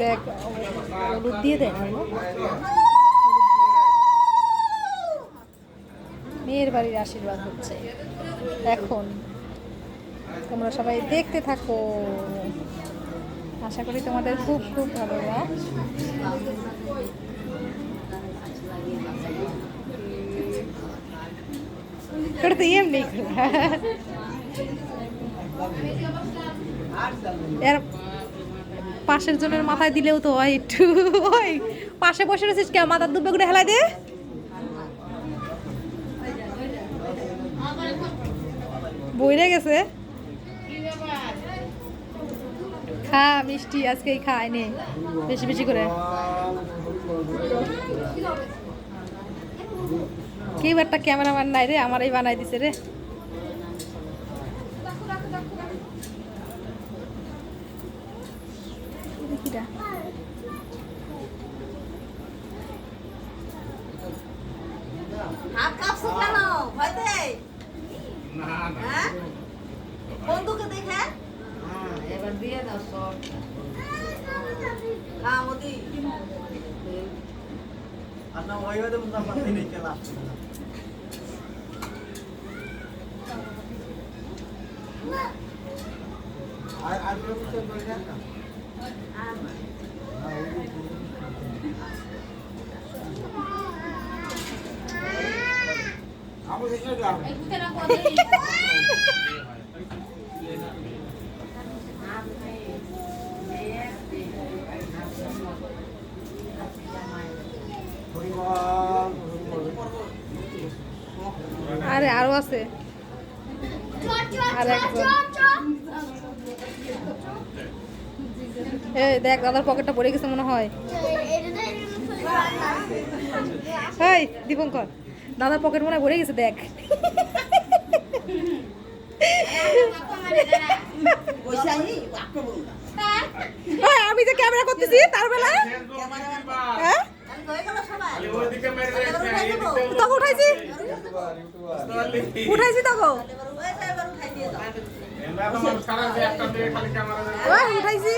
দেখ হলুদ দিয়ে দেখ মেয়ের বাড়ির আশীর্বাদ হচ্ছে এখন। তোমরা সবাই দেখতে থাকো, আশা করি তোমাদের খুব খুব ভালো লাগবে। করতে এমনি এর পাশের জনের মাথায় দিলেও তো হয় একটু। ওই পাশে বসে রয়েছিস কে, মাথার দুব্বে করে হেলাই দে। বইরে গেছে, খা মিষ্টি আজকেই খায় নে বেশি বেশি করে। কেউ একটা ক্যামেরাম্যান নাই রে, আমারই বানাই দিছে রে। হাত কাঁপছে কেন? ভয়তে? হ্যাঁ? বন্ধুকে দেখে? এবার দিয়ে দাও সব। মতি। আচ্ছা ওইভাবে মুন্না পাতে নেই কেলা। আর কিছু বলে না। আমি দেখে গেলাম। আরে আরো আছে আর একজন। এই দেখ দাদার পকেটটা পড়ে গেছে মনে হয়। এই দীপঙ্কর দাদার পকেট মনে হয় ভরে গেছে দেখ। আমি যে ক্যামেরা করতেছি তার বেলা হ্যাঁ তখন উঠাইছি উঠাইছি তখন উঠাইছি।